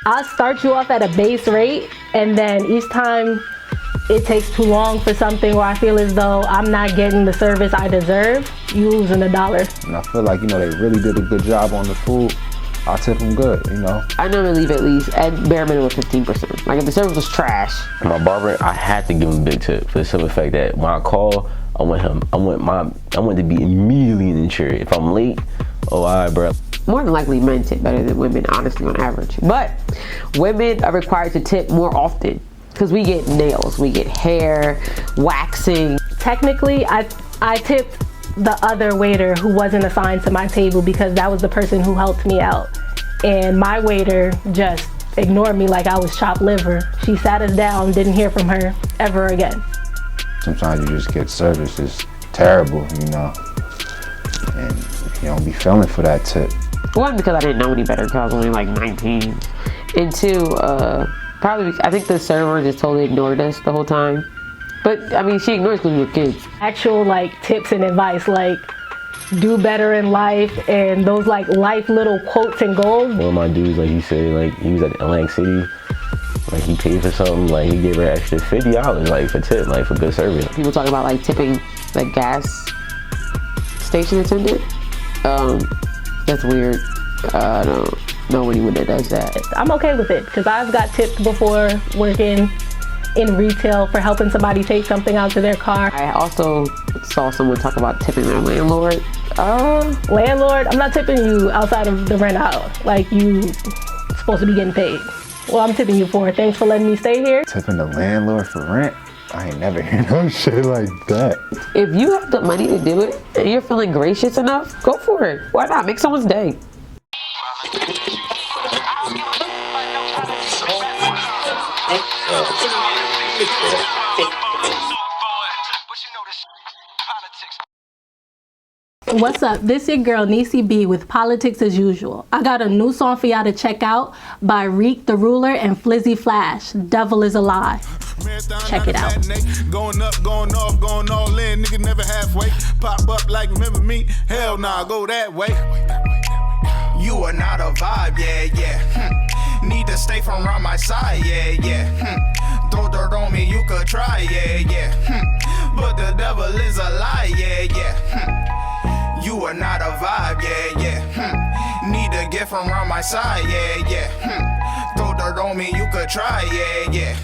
I'll start you off at a base rate, and then each time it takes too long for something, or I feel as though I'm not getting the service I deserve, you losing $1. And I feel like, they really did a good job on the food. I'll tip them good, I never leave at least at bare minimum 15%. Like if the service was trash. My barber, I had to give him a big tip for the simple fact that when I call, I want to be immediately insured. If I'm late, all right, bro. More than likely men tip better than women, honestly, on average. But women are required to tip more often because we get nails, we get hair, waxing. Technically, I tipped the other waiter who wasn't assigned to my table because that was the person who helped me out. And my waiter just ignored me like I was chopped liver. She sat us down, didn't hear from her ever again. Sometimes you just get service is terrible, and you don't be feeling for that tip. One, because I didn't know any better because I was only like 19. And two, probably I think the server just totally ignored us the whole time. But I mean, she ignores because we were kids. Actual tips and advice, do better in life, and those life little quotes and goals. One of my dudes, he said, he was at Atlantic City, he paid for something, he gave her extra $50 for tip, for good service. People talking about tipping gas station attendant. That's weird. I don't know anyone that does that. I'm okay with it because I've got tipped before working in retail for helping somebody take something out to their car. I also saw someone talk about tipping their landlord. Landlord, I'm not tipping you outside of the rent out. You supposed to be getting paid. Well, I'm tipping you for it. Thanks for letting me stay here. Tipping the landlord for rent? I ain't never heard no shit like that. If you have the money to do it and you're feeling gracious enough, go for it. Why not? Make someone's day. What's up? This your girl Niecy B with Politics as Usual. I got a new song for y'all to check out by Reek the Ruler and Flizzy Flash. Devil is a Lie. Check it out. Going up, going off, going all in. Nigga never halfway. Pop up like remember me. Hell nah, go that way. You are not a vibe, yeah. Need to stay from around my side, yeah. Throw dirt on me, you could try, yeah. But the devil is a lie, yeah. You are not a vibe, yeah. Need to get from around my side, yeah. Throw dirt on me, you could try, yeah.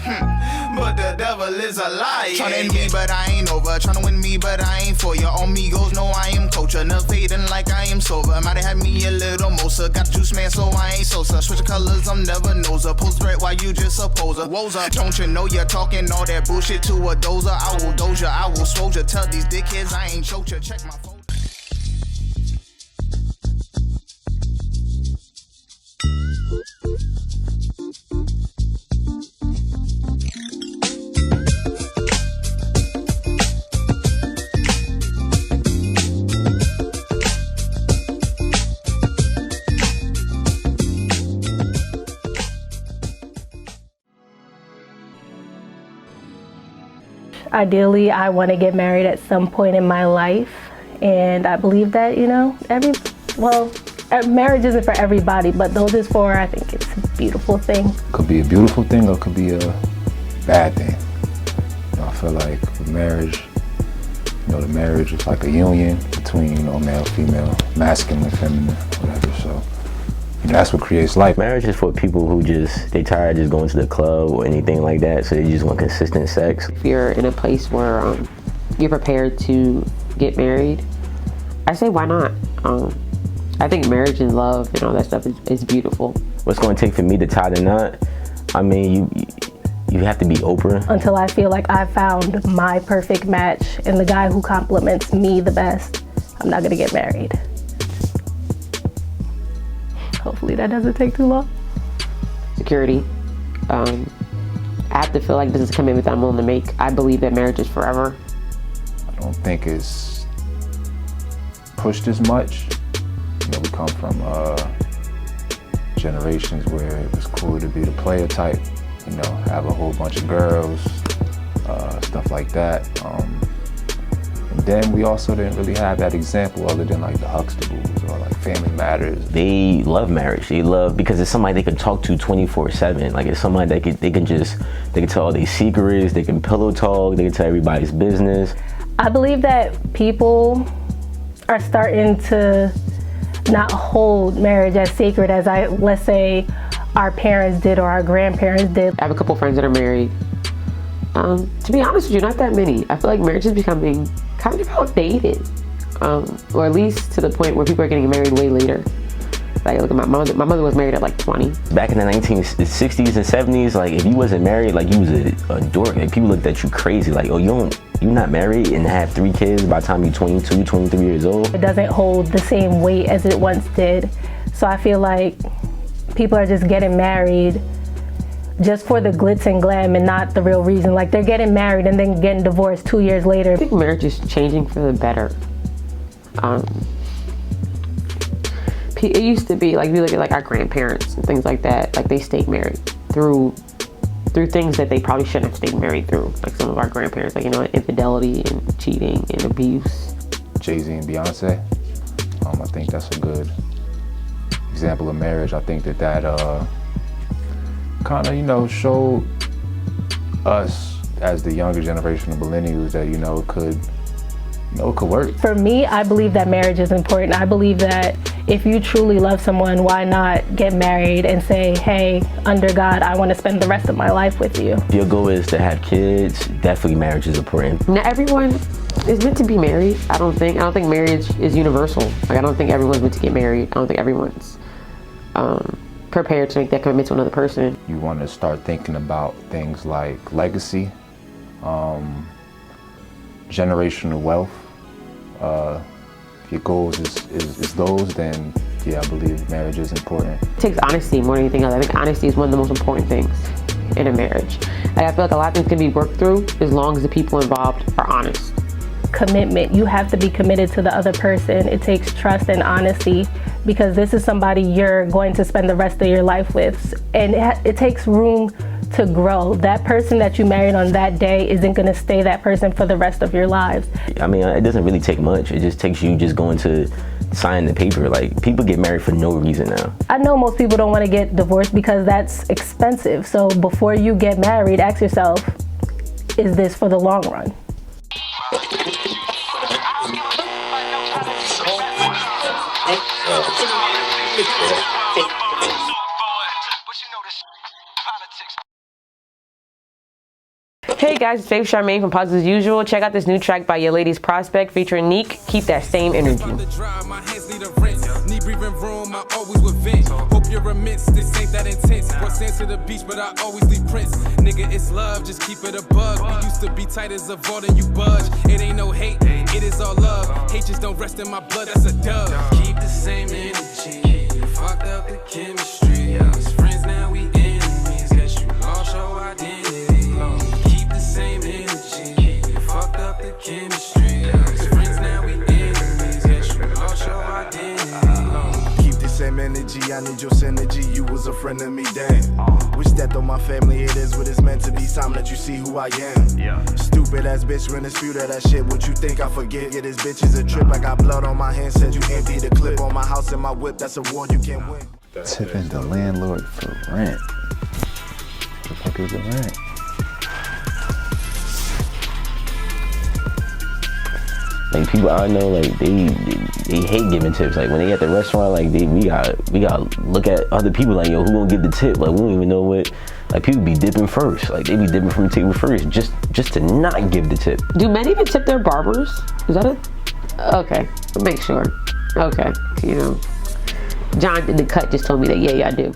But the devil is a lie. Tryna end me, but I ain't over. Tryna win me, but I ain't for you. On me goes, no, I am culture. Never fading like I am sober. Might have had me a little mosa. Got juice, man, so I ain't Sosa. Switch colors, I'm never noser. Post threat while you just a poser. Woes up, don't you know you're talking all that bullshit to a dozer? I will doze ya, I will swoge ya. Tell these dickheads I ain't choked ya. Check my phone. Ideally, I want to get married at some point in my life, and I believe that, marriage isn't for everybody, but those is for, I think it's a beautiful thing. Could be a beautiful thing or it could be a bad thing. I feel like with marriage, the marriage is like a union between, male, female, masculine, feminine, whatever, so. That's what creates life. Marriage is for people who they tired of just going to the club or anything like that, so they just want consistent sex. If you're in a place where you're prepared to get married, I say why not? I think marriage and love and all that stuff is beautiful. What's going to take for me to tie the knot? I mean, you have to be open. Until I feel like I found my perfect match and the guy who compliments me the best, I'm not gonna get married. Hopefully that doesn't take too long. Security. I have to feel like this is a commitment that I'm willing to make. I believe that marriage is forever. I don't think it's pushed as much. We come from generations where it was cool to be the player type, have a whole bunch of girls, stuff like that. And then we also didn't really have that example other than like the Huxtables or like Family Matters. They love marriage. They love, because it's somebody they can talk to 24/7. Like it's somebody they can tell all their secrets, they can pillow talk, they can tell everybody's business. I believe that people are starting to not hold marriage as sacred as let's say our parents did or our grandparents did. I have a couple friends that are married. To be honest with you, not that many. I feel like marriage is becoming kind of outdated, or at least to the point where people are getting married way later. Like, look at my mother. My mother was married at like 20. Back in the 1960s and 70s, like if you wasn't married, like you was a dork. Like people looked at you crazy. Like, oh, you're not married and have 3 kids by the time you're 22, 23 years old. It doesn't hold the same weight as it once did. So I feel like people are just getting married just for the glitz and glam and not the real reason. Like they're getting married and then getting divorced 2 years later. I think marriage is changing for the better. It used to be like, if you look at like our grandparents and things like that, like they stayed married through things that they probably shouldn't have stayed married through. Like some of our grandparents, like, you know, infidelity and cheating and abuse. Jay-Z and Beyonce, I think that's a good example of marriage. I think that kind of, you know, showed us as the younger generation of millennials that, it could work. For me, I believe that marriage is important. I believe that if you truly love someone, why not get married and say, hey, under God, I want to spend the rest of my life with you. If your goal is to have kids, definitely marriage is important. Not everyone is meant to be married. I don't think marriage is universal. Like, I don't think everyone's meant to get married. I don't think everyone's prepared to make that commitment to another person. You want to start thinking about things like legacy, generational wealth. If your goals is those, then yeah, I believe marriage is important. It takes honesty more than anything else. I think honesty is one of the most important things in a marriage. Like, I feel like a lot of things can be worked through as long as the people involved are honest. Commitment. You have to be committed to the other person. It takes trust and honesty because this is somebody you're going to spend the rest of your life with. And it takes room to grow. That person that you married on that day isn't going to stay that person for the rest of your lives. I mean, it doesn't really take much. It just takes you just going to sign the paper. Like, people get married for no reason now. I know most people don't want to get divorced because that's expensive. So before you get married, ask yourself, is this for the long run? Hey guys, it's Faith Charmaine from Positive As Usual. Check out this new track by Your Ladies Prospect featuring Neek. Keep that same energy. I always would vent. Hope you're immense. This ain't that intense. Brought sand to the beach, but I always leave prints. Nigga, it's love. Just keep it a bug. We used to be tight as a vault and you budge. It ain't no hate. It is all love. Hate just don't rest in my blood. That's a dub. Keep the same energy. Fucked up the chemistry. Us friends now we enemies. Guess you lost your identity. Keep the same energy. Fucked up the chemistry. Us friends now we enemies. Guess you lost your identity. Same energy, I need your synergy. You was a friend of me, damn. Wish that though my family, it is what it's meant to be. Time that you see who I am. Stupid ass bitch, when dispute of that shit. What you think I forget? Yeah, this bitch is a trip. I got blood on my hands. Said you empty the clip on my house and my whip. That's a war you can't win. Tipping the landlord for rent. What the fuck is the rent? Like, people I know, like, they hate giving tips. Like, when they at the restaurant, like, we gotta look at other people like, yo, who gonna give the tip? Like, we don't even know what. Like, people be dipping first. Like, they be dipping from the table first just to not give the tip. Do men even tip their barbers? Is that it? Okay, make sure. Okay, you know, John did the cut just told me that, yeah, I do.